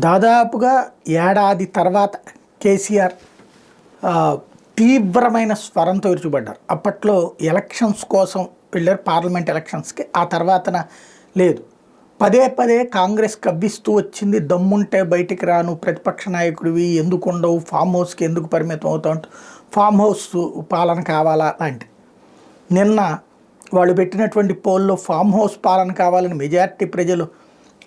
దాదాపుగా ఏడాది తర్వాత కేసీఆర్ ఆ, తీవ్రమైన స్వరంతో విరుచుబడ్డారు. అప్పట్లో ఎలక్షన్స్ కోసం వెళ్ళారు, పార్లమెంట్ ఎలక్షన్స్కి. ఆ తర్వాతన లేదు, పదే పదే కాంగ్రెస్ కవ్విస్తూ వచ్చింది. దమ్ముంటే బయటికి రాను, ప్రతిపక్ష నాయకుడివి, ఎందుకు ఉండవు, ఫామ్ హౌస్కి ఎందుకు పరిమితం అవుతావు అంటూ ఫామ్ హౌస్ పాలన కావాలా లాంటిది. నిన్న వాళ్ళు పెట్టినటువంటి పోల్లో ఫామ్ హౌస్ పాలన కావాలని మెజారిటీ ప్రజలు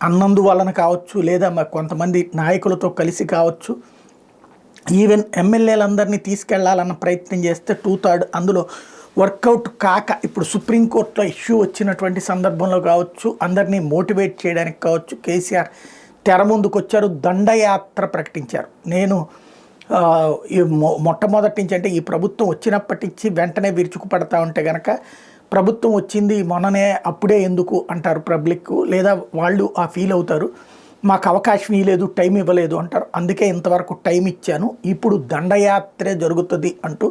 అన్నందువలన కావచ్చు, లేదా కొంతమంది నాయకులతో కలిసి కావచ్చు, ఈవెన్ ఎమ్మెల్యేలందరినీ తీసుకెళ్లాలన్న ప్రయత్నం చేస్తే 2/3 అందులో వర్కౌట్ కాక ఇప్పుడు సుప్రీంకోర్టులో ఇష్యూ వచ్చినటువంటి సందర్భంలో కావచ్చు, అందరినీ మోటివేట్ చేయడానికి కావచ్చు, కేసీఆర్ తెర ముందుకు వచ్చారు, దండయాత్ర ప్రకటించారు. నేను ఈ మొట్టమొదటి నుంచి, అంటే ఈ ప్రభుత్వం వచ్చినప్పటి నుంచి వెంటనే విరుచుకుపడతా ఉంటే కనుక, ప్రభుత్వం వచ్చింది మొన్ననే అప్పుడే ఎందుకు అంటారు పబ్లిక్, లేదా వాళ్ళు ఆ ఫీల్ అవుతారు, మాకు అవకాశం ఇవ్వలేదు, టైం ఇవ్వలేదు అంటారు. అందుకే ఇంతవరకు టైం ఇచ్చాను, ఇప్పుడు దండయాత్రే జరుగుతుంది అంటూ,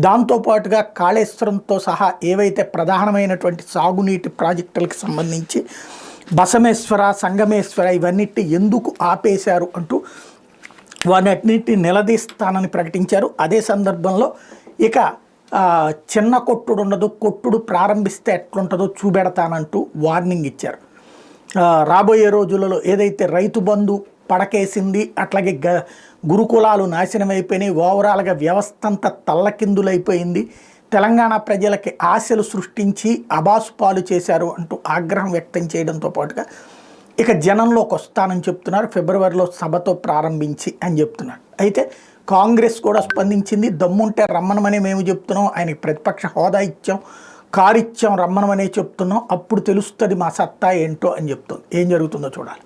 దాంతోపాటుగా కాళేశ్వరంతో సహా ఏవైతే ప్రధానమైనటువంటి సాగునీటి ప్రాజెక్టులకు సంబంధించి బసమేశ్వర, సంగమేశ్వర ఇవన్నిటి ఎందుకు ఆపేశారు అంటూ వాటన్నిటిని నిలదీస్తానని ప్రకటించారు. అదే సందర్భంలో ఇక చిన్న కొట్టుడు ఉండదు, కొట్టుడు ప్రారంభిస్తే ఎట్లుంటుందో చూపెడతానంటూ వార్నింగ్ ఇచ్చారు. రాబోయే రోజులలో ఏదైతే రైతు బంధు పడకేసింది, అట్లాగే గురుకులాలు నాశనం అయిపోయినాయి, ఓవరాల్గా వ్యవస్థ అంతా తల్లకిందులైపోయింది, తెలంగాణ ప్రజలకి ఆశలు సృష్టించి అబాసుపాలు చేశారు అంటూ ఆగ్రహం వ్యక్తం చేయడంతో పాటుగా ఇక జనంలోకి వస్తానని చెప్తున్నారు. ఫిబ్రవరిలో సభతో ప్రారంభించి అని చెప్తున్నారు. అయితే కాంగ్రెస్ కూడా స్పందించింది. దమ్ముంటే రమ్మనమనే మేము చెప్తున్నాం, ఆయనకి ప్రతిపక్ష హోదా ఇచ్చాం, కారు ఇచ్చాం, రమ్మనమనే చెప్తున్నాం, అప్పుడు తెలుస్తుంది మా సత్తా ఏంటో అని చెప్తుంది. ఏం జరుగుతుందో చూడాలి.